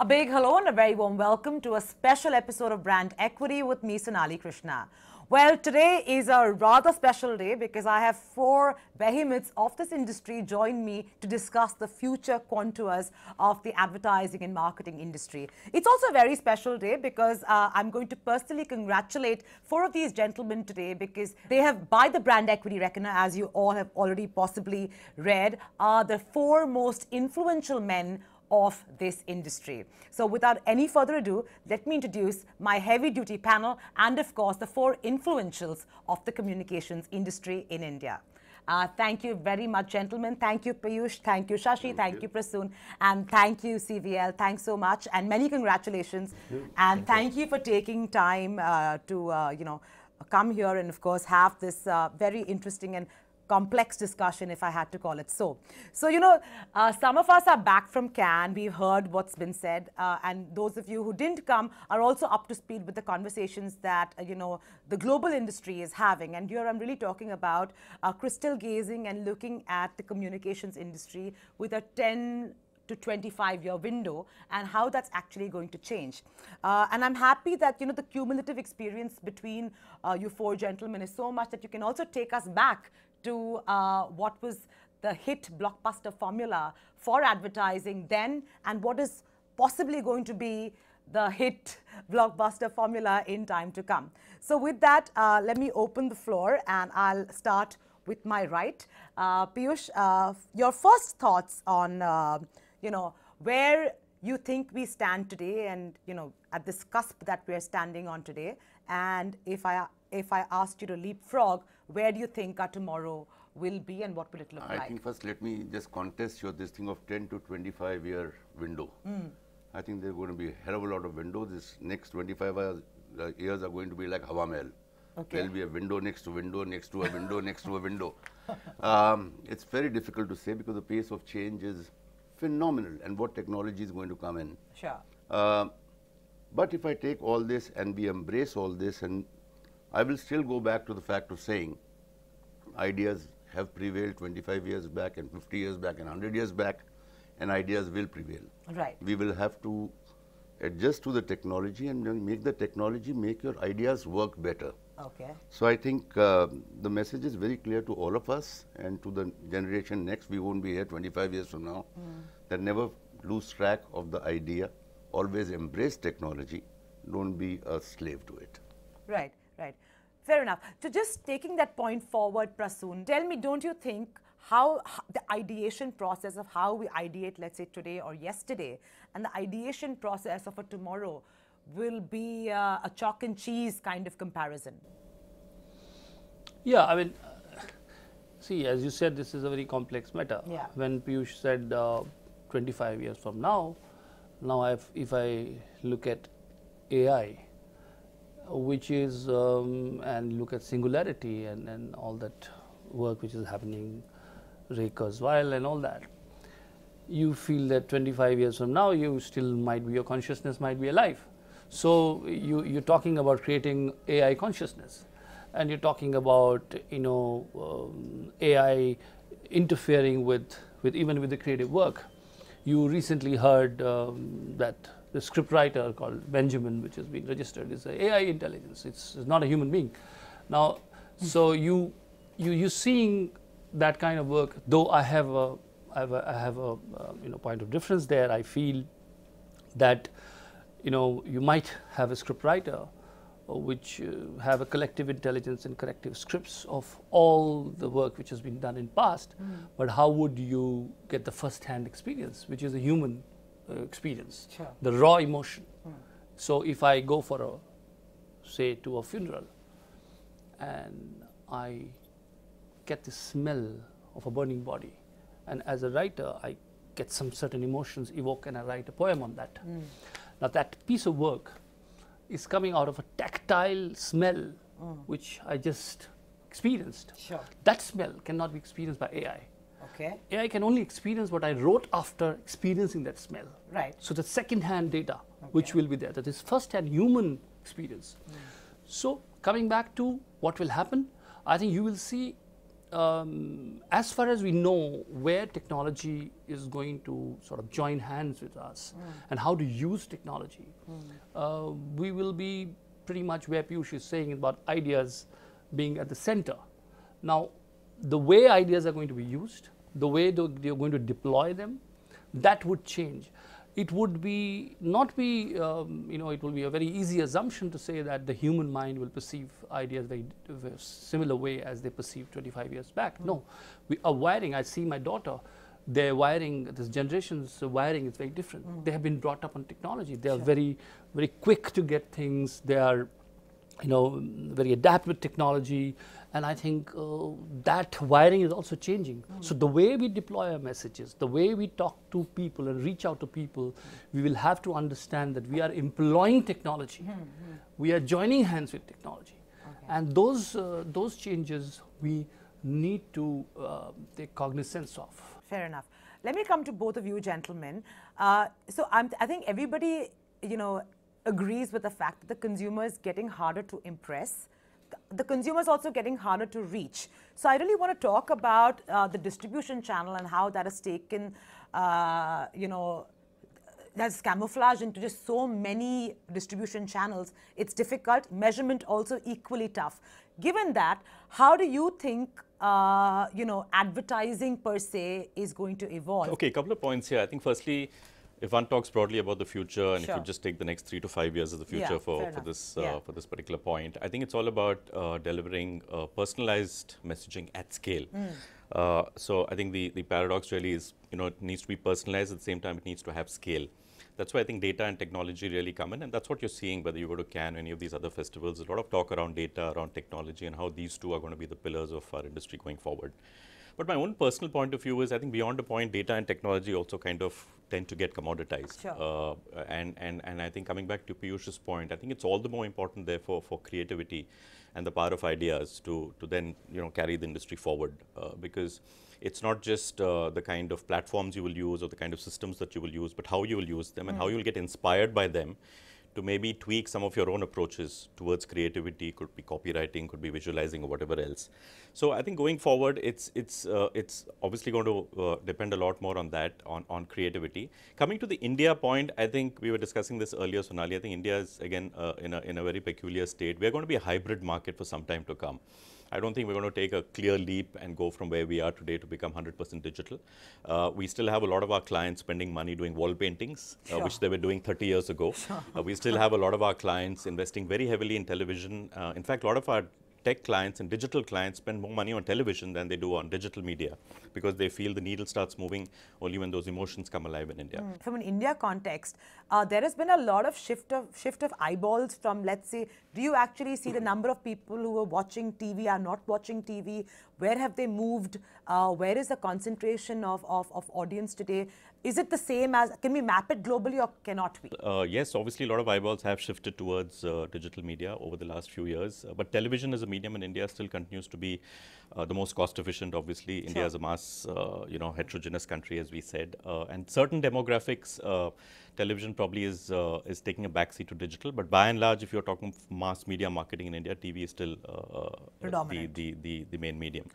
A big hello and a very warm welcome to a special episode of Brand Equity with me, Sonali Krishna. Well, today is a rather special day because I have four behemoths of this industry join me to discuss the future contours of the advertising and marketing industry. It's also a very special day because I'm going to personally congratulate four of these gentlemen today because they have, by the Brand Equity Reckoner, as you all have already possibly read, are the four most influential men of this industry. So without any further ado, let me introduce my heavy-duty panel and, of course, the four influentials of the communications industry in India. Thank you very much, gentlemen. Thank you, Piyush. Thank you, Shashi. Thank you, Prasoon. And thank you, CVL. Thanks so much. And many congratulations. And thank you for taking time to come here and, of course, have this very interesting and complex discussion, if I had to call it so. So, some of us are back from Cannes. We've heard what's been said. And those of you who didn't come are also up to speed with the conversations that, the global industry is having. And here I'm really talking about crystal gazing and looking at the communications industry with a 10 to 25-year window and how that's actually going to change. And I'm happy that, the cumulative experience between you four gentlemen is so much that you can also take us back to what was the hit blockbuster formula for advertising then and what is possibly going to be the hit blockbuster formula in time to come. So with that, let me open the floor and I'll start with my right. Piyush, your first thoughts on, where you think we stand today and, at this cusp that we're standing on today. And if I asked you to leapfrog, where do you think our tomorrow will be and what will it look like? I think first let me just contest this thing of 10 to 25 year window. I think there's going to be a hell of a lot of windows. This next 25 years are going to be like Hawa Mahal. Okay. There'll be a window next to window, next to a window, next to a window. It's very difficult to say because the pace of change is phenomenal and what technology is going to come in. Sure. But if I take all this and we embrace all this, and I will still go back to the fact of saying ideas have prevailed 25 years back and 50 years back and 100 years back, and ideas will prevail. Right. We will have to adjust to the technology and make the technology make your ideas work better. Okay. So I think the message is very clear to all of us and to the generation next. We won't be here 25 years from now. That never lose track of the idea. Always embrace technology. Don't be a slave to it. Right, right. Fair enough. So just taking that point forward, Prasoon, tell me, don't you think how the ideation process of how we ideate, let's say today or yesterday, and the ideation process of a tomorrow will be a chalk and cheese kind of comparison? Yeah, I mean, see, as you said, this is a very complex matter. Yeah. When Piyush said 25 years from now if I look at AI, which is, and look at singularity and all that work which is happening, Ray Kurzweil and all that, you feel that 25 years from now, you still might be, your consciousness might be alive. So you're talking about creating AI consciousness, and you're talking about, AI interfering with even with the creative work. You recently heard that the scriptwriter called Benjamin, which has been registered, is an AI intelligence. It's not a human being. Now, so you're seeing that kind of work. Though I have a point of difference there. I feel that you might have a scriptwriter which have a collective intelligence and collective scripts of all the work which has been done in past. But how would you get the first-hand experience, which is a human experience, sure, the raw emotion? So if I go for say to a funeral and I get the smell of a burning body, and as a writer I get some certain emotions evoke and I write a poem on that. Now that piece of work is coming out of a tactile smell which I just experienced. Sure. That smell cannot be experienced by AI. Okay. AI can only experience what I wrote after experiencing that smell. Right. So the second-hand data which will be there, that is first-hand human experience. So coming back to what will happen, I think you will see as far as we know where technology is going to sort of join hands with us and how to use technology, we will be pretty much where Piyush is saying about ideas being at the center. Now, the way ideas are going to be used, the way they're going to deploy them, that would change. It would be not be, it will be a very easy assumption to say that the human mind will perceive ideas very similar way as they perceived 25 years back. No, we are wiring. I see my daughter, their wiring, this generation's wiring is very different. They have been brought up on technology. They are very, very quick to get things. They are, very adept with technology. And I think that wiring is also changing. So the way we deploy our messages, the way we talk to people and reach out to people, we will have to understand that we are employing technology. We are joining hands with technology. And those changes we need to take cognizance of. Fair enough. Let me come to both of you gentlemen. So I think everybody, agrees with the fact that the consumer is getting harder to impress. The consumer is also getting harder to reach. So I really want to talk about the distribution channel and how that has taken, that's camouflaged into just so many distribution channels. It's difficult. Measurement also equally tough. Given that, how do you think, advertising per se is going to evolve? Okay, a couple of points here. I think firstly, if one talks broadly about the future, and Sure. if you just take the next 3 to 5 years as the future for this particular point, I think it's all about delivering personalized messaging at scale. So I think the paradox really is, it needs to be personalized, at the same time it needs to have scale. That's why I think data and technology really come in, and that's what you're seeing whether you go to Cannes or any of these other festivals. A lot of talk around data, around technology, and how these two are going to be the pillars of our industry going forward. But my own personal point of view is, I think beyond a point, data and technology also kind of tend to get commoditized. Sure. And I think coming back to Piyush's point, I think it's all the more important therefore for creativity and the power of ideas to then carry the industry forward, because it's not just the kind of platforms you will use or the kind of systems that you will use, but how you will use them and how you will get inspired by them to maybe tweak some of your own approaches towards creativity. Could be copywriting, could be visualizing, or whatever else. So I think going forward, it's obviously going to depend a lot more on that, on creativity. Coming to the India point, I think we were discussing this earlier, Sonali. I think India is again in a very peculiar state. We are going to be a hybrid market for some time to come. I don't think we're going to take a clear leap and go from where we are today to become 100% digital. We still have a lot of our clients spending money doing wall paintings, which they were doing 30 years ago. We still have a lot of our clients investing very heavily in television. In fact, a lot of our tech clients and digital clients spend more money on television than they do on digital media, because they feel the needle starts moving only when those emotions come alive in India. From an India context, there has been a lot of shift of eyeballs from, let's say, do you actually see the number of people who are watching TV are not watching TV? Where have they moved? Where is the concentration of audience today? Is it the same as, can we map it globally or cannot we? Yes, obviously a lot of eyeballs have shifted towards digital media over the last few years, but television as a medium in India still continues to be the most cost efficient. Obviously, India is a mass, heterogeneous country, as we said, and certain demographics, television probably is taking a backseat to digital. But by and large, if you're talking mass media marketing in India, TV is still the main medium,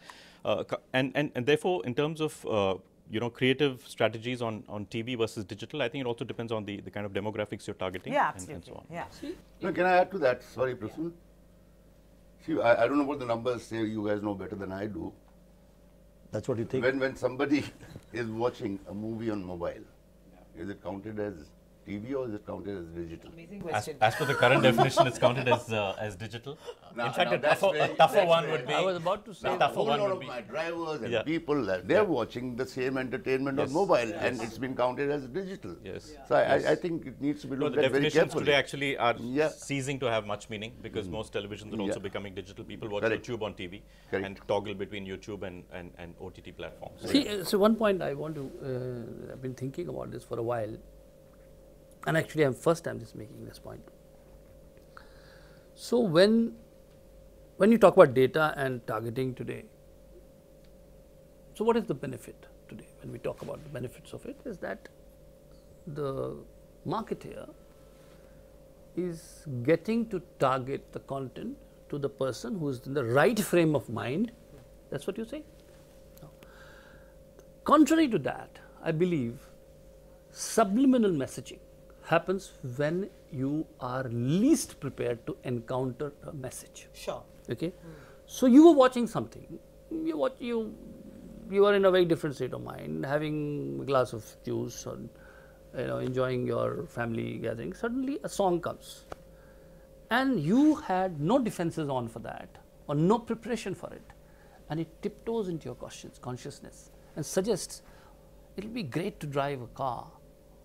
and therefore, in terms of creative strategies on TV versus digital, I think it also depends on the kind of demographics you're targeting. Yeah, absolutely. And so on. Yeah. No, can I add to that? Sorry, Prasoon. See, I don't know what the numbers say. You guys know better than I do. That's what you think? When somebody is watching a movie on mobile, is it counted as TV or is it counted as digital? Amazing question. As per the current definition, it's counted as digital. Now, In fact, now a that's tougher very- one would be. I was about to say. The A tougher whole one lot would of be. my drivers and Yeah. people, they're watching the same entertainment on Yes. mobile, and it's been counted as digital. Yes. So I think it needs to be No, looked the at very definitions carefully. today actually are Yeah. ceasing to have much meaning, because most televisions are also Yeah. becoming digital. People watch Correct. YouTube on TV Correct. and toggle between YouTube and OTT platforms. See, so one point I want to, I've been thinking about this for a while, and actually I'm first time just making this point. So when you talk about data and targeting today, so what is the benefit today? When we talk about the benefits of it, is that the marketer is getting to target the content to the person who is in the right frame of mind That's what you say? No. Contrary to that, I believe subliminal messaging happens when you are least prepared to encounter a message. Sure. Okay? So you were watching something, you are in a very different state of mind, having a glass of juice or enjoying your family gathering. Suddenly a song comes and you had no defenses on for that or no preparation for it, and it tiptoes into your consciousness and suggests it will be great to drive a car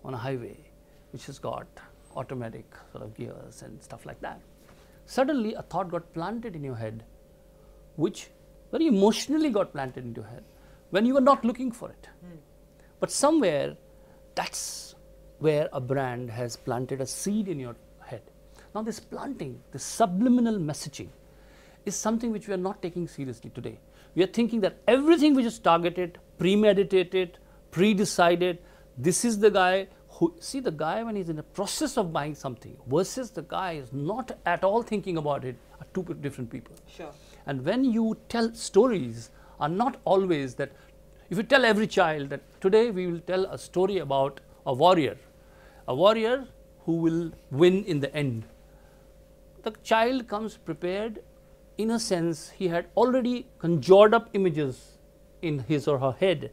on a highway which has got automatic sort of gears and stuff like that. Suddenly a thought got planted in your head, which very emotionally got planted into your head when you were not looking for it. But somewhere that's where a brand has planted a seed in your head. Now this planting, this subliminal messaging is something which we are not taking seriously today. We are thinking that everything which is targeted, premeditated, pre-decided, this is the guy who, see the guy when he's in the process of buying something versus the guy is not at all thinking about it are two different people. Sure. And when you tell stories are not always that, if you tell every child that today we will tell a story about a warrior who will win in the end. The child comes prepared, in a sense he had already conjured up images in his or her head,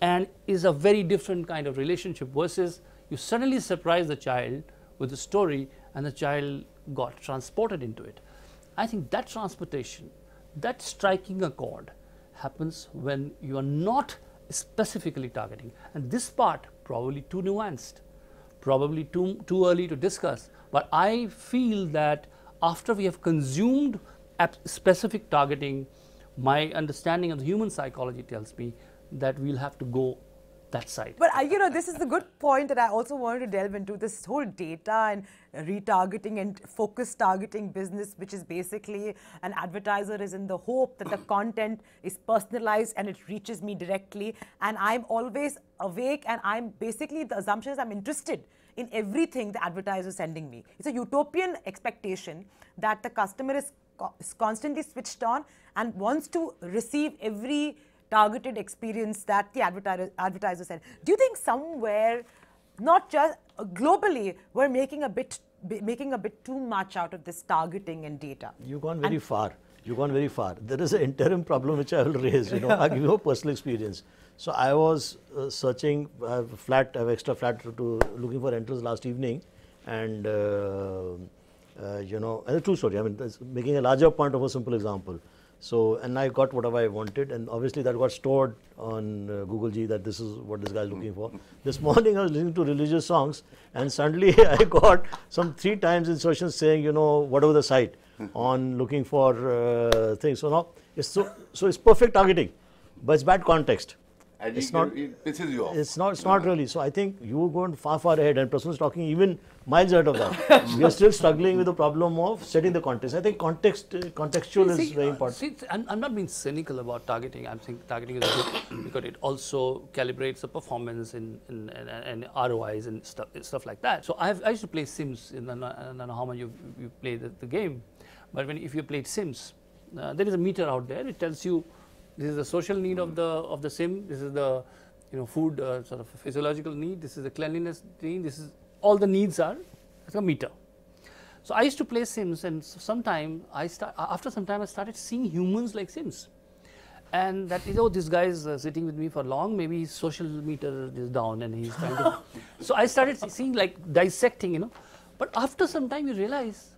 and is a very different kind of relationship versus you suddenly surprise the child with a story and the child got transported into it. I think that transportation, that striking a chord happens when you are not specifically targeting, and this part probably too nuanced, probably too early to discuss, but I feel that after we have consumed specific targeting, my understanding of the human psychology tells me that we'll have to go that side. But this is a good point that I also wanted to delve into, this whole data and retargeting and focus targeting business, which is basically an advertiser is in the hope that the content is personalized and it reaches me directly, and I'm always awake, and I'm basically, the assumption is I'm interested in everything the advertiser is sending me. It's a utopian expectation that the customer is constantly switched on and wants to receive every targeted experience that the advertiser said. Do you think somewhere, not just globally, we're making a bit too much out of this targeting and data? You've gone very far. You've gone very far. There is an interim problem which I will raise. I'll give you a personal experience. So I was searching. I have extra flat to looking for rentals last evening, and and a true story. I mean, making a larger point of a simple example. So, and I got whatever I wanted, and obviously that got stored on Google G, that this is what this guy is looking for. This morning I was listening to religious songs, and suddenly I got some 3 times insertions saying, whatever the site on looking for things. So now it's it's perfect targeting, but it's bad context. And it's not, it pisses you off. It's not really. So I think you're going far ahead, and Prasoon is talking even miles ahead of that. We are still struggling with the problem of setting the context. I think contextual is very important. I'm not being cynical about targeting. I'm saying targeting is good because it also calibrates the performance and ROIs and stuff like that. So I used to play Sims. I don't know how much you play the game, but if you played Sims, there is a meter out there. It tells you this is the social need of the sim. This is the food sort of physiological need. This is the cleanliness need. This is all the needs are. It's a meter. So I used to play Sims, and after some time I started seeing humans like Sims, and that is, this guy is sitting with me for long. Maybe his social meter is down, and he's trying to. So I started seeing, like, dissecting, But after some time you realize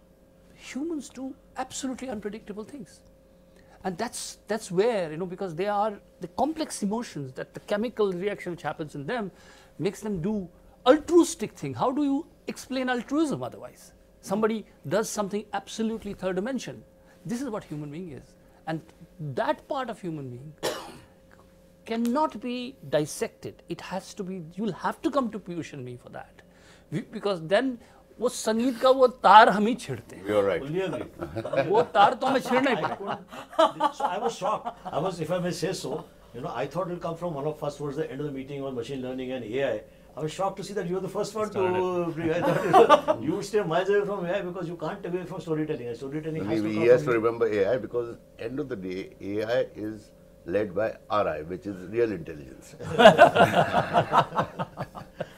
humans do absolutely unpredictable things. And that's where, because they are the complex emotions, that the chemical reaction which happens in them makes them do altruistic thing. How do you explain altruism otherwise? Somebody does something absolutely third dimension. This is what human being is. And that part of human being cannot be dissected. It has to be, you'll have to come to Piyush and me for that. Because then वो संगीत का वो तार हम ही छेड़ते हैं. You're right. वो तार तो हमें छेड़ना ही पड़ेगा. So I was shocked. If I may say so, I thought it will come from one of us towards the end of the meeting on machine learning and AI. I was shocked to see that you were the first one to bring. I thought you would stay miles away from AI because you can't away from storytelling. And storytelling he has to remember AI, because end of the day, AI is led by RI, which is real intelligence.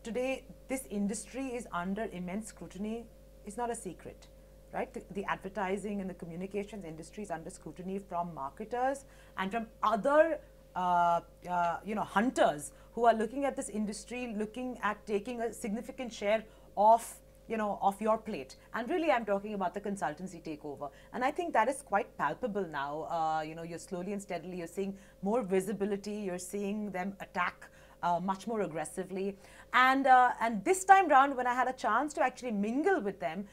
Today, this industry is under immense scrutiny. It's not a secret, right? The advertising and the communications industry is under scrutiny from marketers and from other hunters who are looking at this industry, looking at taking a significant share of your plate. And really, I'm talking about the consultancy takeover. And I think that is quite palpable now. You're slowly and steadily, you're seeing more visibility, you're seeing them attack much more aggressively. And this time round, when I had a chance to actually mingle with them,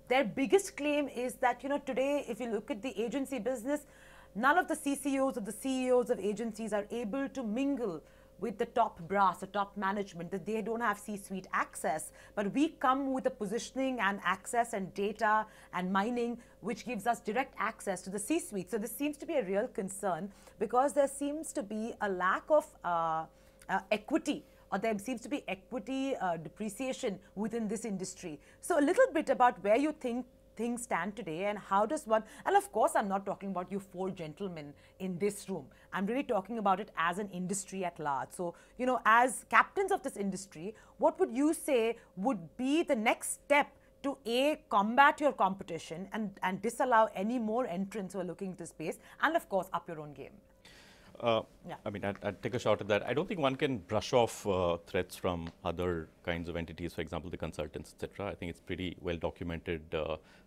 their biggest claim is that, today, if you look at the agency business, none of the CCOs or the CEOs of agencies are able to mingle with the top brass, the top management, that they don't have C-suite access. But we come with a positioning and access and data and mining, which gives us direct access to the C-suite. So this seems to be a real concern because there seems to be a lack of equity, or there seems to be equity depreciation within this industry. So a little bit about where you think things stand today and how does one, and of course I'm not talking about you four gentlemen in this room, I'm really talking about it as an industry at large. So, as captains of this industry, what would you say would be the next step to combat your competition and disallow any more entrants who are looking to the space, and of course up your own game? I mean, I'd take a shot at that. I don't think one can brush off threats from other kinds of entities, for example, the consultants, etc. I think it's pretty well documented.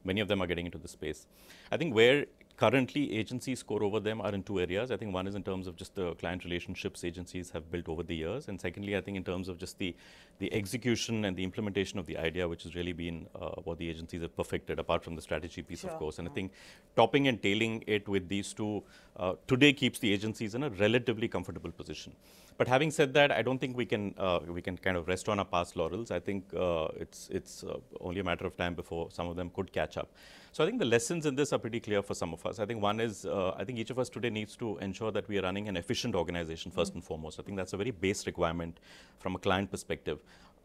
Many of them are getting into the space. I think where currently agencies score over them are in two areas. I think one is in terms of just the client relationships agencies have built over the years. And secondly, I think in terms of just the execution and the implementation of the idea, which has really been what the agencies have perfected, apart from the strategy piece, of course. And I think topping and tailing it with these two today keeps the agencies in a relatively comfortable position. But having said that, I don't think we can kind of rest on our past laurels. I think it's only a matter of time before some of them could catch up. So I think the lessons in this are pretty clear for some of us. I think one is, I think each of us today needs to ensure that we are running an efficient organization first and foremost. I think that's a very base requirement from a client perspective.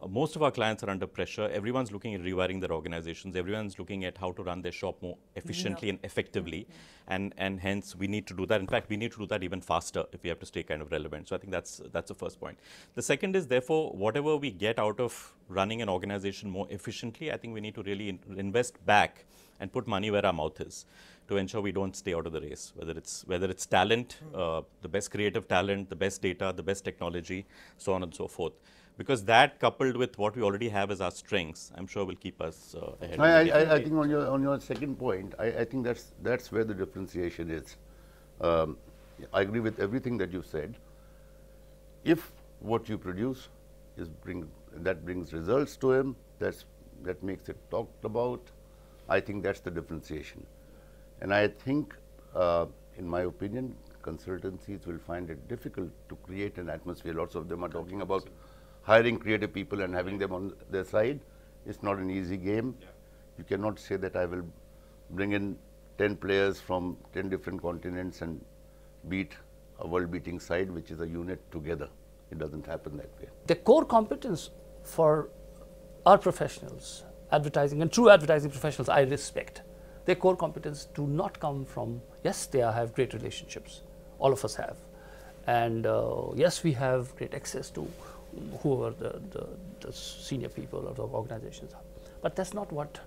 Most of our clients are under pressure. Everyone's looking at rewiring their organizations. Everyone's looking at how to run their shop more efficiently and effectively. And hence, we need to do that. In fact, we need to do that even faster if we have to stay kind of relevant. So I think that's the first point. The second is, therefore, whatever we get out of running an organization more efficiently, I think we need to really invest back and put money where our mouth is to ensure we don't stay out of the race, whether it's talent, the best creative talent, the best data, the best technology, so on and so forth. Because that, coupled with what we already have as our strengths, I'm sure will keep us ahead. I think on your second point, I think that's where the differentiation is. I agree with everything that you said. If what you produce brings results to him, that makes it talked about, I think that's the differentiation. And I think, in my opinion, consultancies will find it difficult to create an atmosphere. Lots of them are talking about hiring creative people and having them on their side. It's not an easy game. You cannot say that I will bring in 10 players from 10 different continents and beat a world-beating side, which is a unit together. It doesn't happen that way. The core competence for our professionals, advertising and true advertising professionals, I respect. Their core competence do not come from, yes, they have great relationships. All of us have. And yes, we have great access to whoever the senior people of the organizations are. But that's not what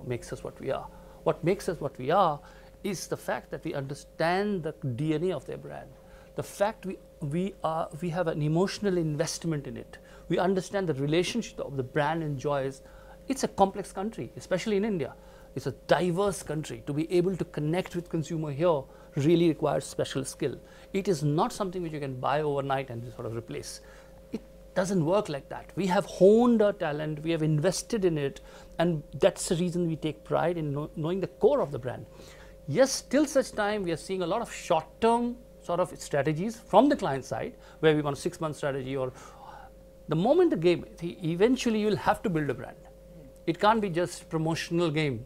makes us what we are. What makes us what we are is the fact that we understand the DNA of their brand. The fact we have an emotional investment in it. We understand the relationship of the brand enjoys. It's a complex country, especially in India. It's a diverse country. To be able to connect with consumer here really requires special skill. It is not something which you can buy overnight and sort of replace. It doesn't work like that. We have honed our talent, we have invested in it, and that's the reason we take pride in knowing the core of the brand. Yes, till such time we are seeing a lot of short-term sort of strategies from the client side, where we want a 6-month strategy, or the moment the game, eventually you'll have to build a brand. It can't be just promotional game.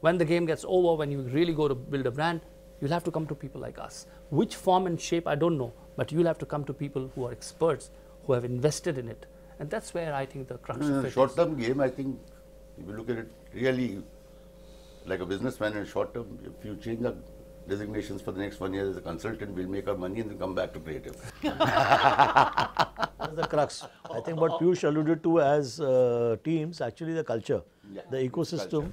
When the game gets over, when you really go to build a brand, you'll have to come to people like us. Which form and shape, I don't know, but you'll have to come to people who are experts, who have invested in it. And that's where I think the crux of it is. Short-term game, I think, if you look at it really like a businessman in short term, if you change designations for the next 1 year as a consultant. We'll make our money and then come back to creative. That's the crux. I think what Piyush alluded to as teams, actually the culture, the ecosystem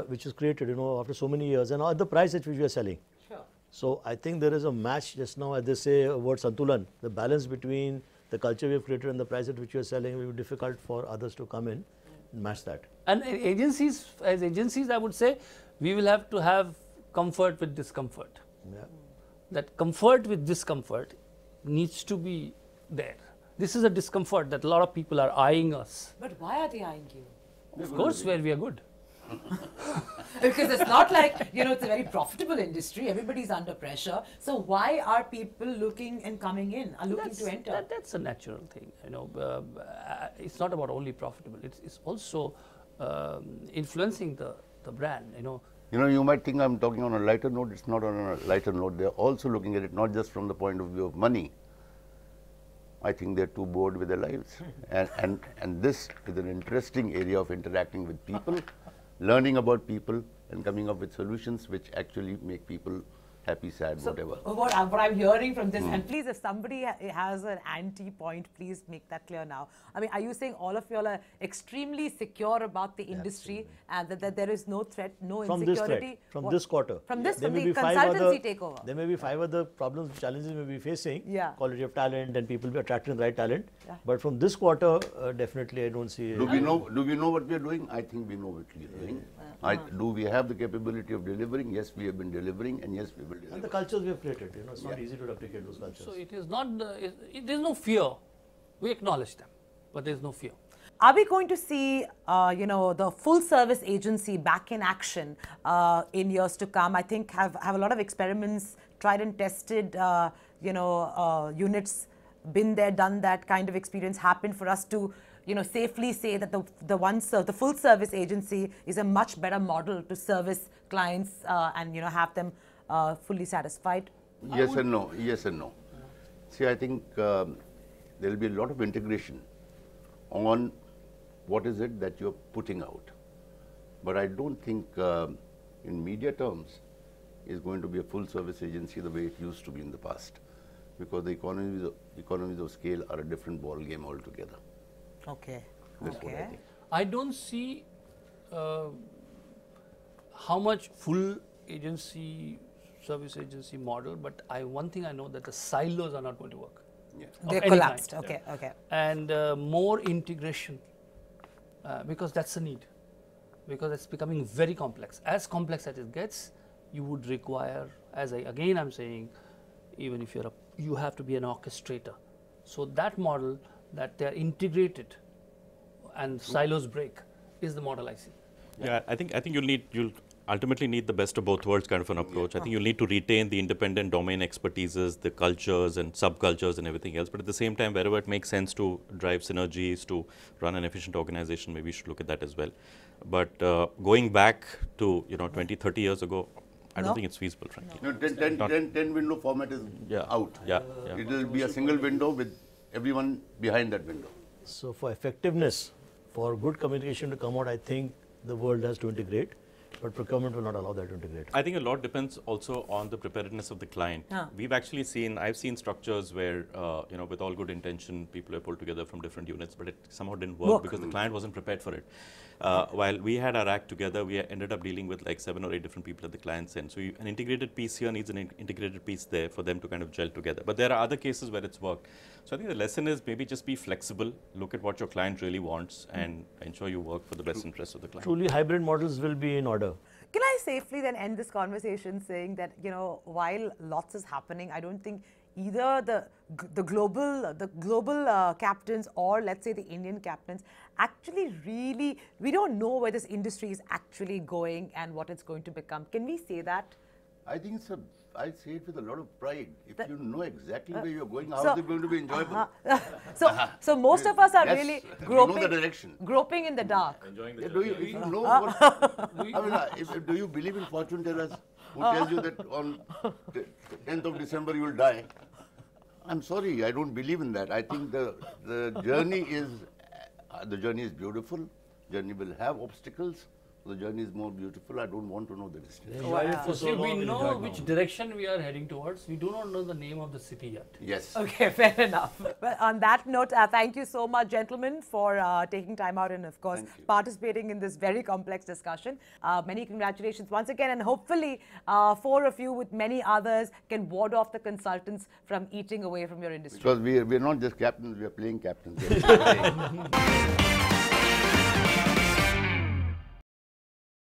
which is created, after so many years, and at the price at which we are selling. Sure. So I think there is a match just now, as they say, word santulan, the balance between the culture we have created and the price at which we are selling will be difficult for others to come in and match that. And agencies, as agencies, I would say, we will have to have comfort with discomfort. Yeah. That comfort with discomfort needs to be there. This is a discomfort that a lot of people are eyeing us. But why are they eyeing you? Of course, where we are good. Because it's not like, it's a very profitable industry. Everybody's under pressure. So why are people looking and coming in, are looking to enter? That's a natural thing. It's not about only profitable. It's also influencing the brand. You might think I'm talking on a lighter note. It's not on a lighter note. They're also looking at it not just from the point of view of money. I think they're too bored with their lives. And this is an interesting area of interacting with people, learning about people, and coming up with solutions which actually make people happy, sad, whatever. What I'm hearing from this, and please, if somebody has an anti-point, please make that clear now. I mean, are you saying all of you all are extremely secure about the industry and that there is no threat, no insecurity? From this quarter. From the consultancy takeover. There may be 5 other problems, challenges we may be facing. Yeah. Quality of talent and people be attracting the right talent. Yeah. But from this quarter, definitely I don't see. Do we know what we are doing? I think we know what we are doing. Do we have the capability of delivering? Yes, we have been delivering, and yes, we will deliver. And the cultures we have created, it's not easy to replicate those cultures. So it is not, there is no fear. We acknowledge them, but there is no fear. Are we going to see, the full service agency back in action in years to come? I think have a lot of experiments, tried and tested, units, been there, done that kind of experience happened for us to, safely say that the full service agency is a much better model to service clients and, have them fully satisfied? Yes and no. Yes and no. See, I think there will be a lot of integration on what is it that you're putting out. But I don't think in media terms is going to be a full service agency the way it used to be in the past, because the economies of scale are a different ball game altogether. Okay. That's what I think. I don't see how much full service agency model, but one thing I know that the silos are not going to work. Yeah. They collapsed. Okay. And more integration, because that's a need, because it's becoming very complex. As complex as it gets, you would require, I'm saying, even if you have to be an orchestrator. So that model, that they are integrated and silos break, is the model I see. Yeah, I think you'll ultimately need the best of both worlds kind of an approach. I think you'll need to retain the independent domain expertises, the cultures and subcultures and everything else. But at the same time, wherever it makes sense to drive synergies, to run an efficient organization, maybe we should look at that as well. But going back to 20, 30 years ago, I don't think it's feasible, frankly. 10 window format is out. It will be a single window with everyone behind that window. So for effectiveness, for good communication to come out, I think the world has to integrate, but procurement will not allow that to integrate. I think a lot depends also on the preparedness of the client. We've actually I've seen structures where, with all good intention, people are pulled together from different units, but it somehow didn't work because the client wasn't prepared for it. While we had our act together, we ended up dealing with like 7 or 8 different people at the client's end. So an integrated piece here needs an integrated piece there for them to kind of gel together. But there are other cases where it's worked. So I think the lesson is maybe just be flexible, look at what your client really wants, and ensure you work for the best interest of the client. Truly hybrid models will be in order. Can I safely then end this conversation saying that, while lots is happening, I don't think either the global captains or let's say the Indian captains actually really, we don't know where this industry is actually going and what it's going to become. Can we say that? I think I say it with a lot of pride. If you know exactly where you're going, how is it going to be enjoyable? So most of us are really know the direction. groping in the dark. Enjoying the Do you know what? Do you believe in fortune tellers who tells you that on 10th of December you will die? I'm sorry, I don't believe in that. I think the journey is beautiful. Journey will have obstacles, The journey is more beautiful. I don't want to know the destination. Enjoy it for so See, we long, know enjoy it which now. direction we are heading towards. We do not know the name of the city yet. Yes. Okay, fair enough. Well, on that note, thank you so much, gentlemen, for taking time out and, of course, Thank you. participating in this very complex discussion. Many congratulations once again, and hopefully, four of you with many others can ward off the consultants from eating away from your industry. Because we're not just captains, we are playing captains.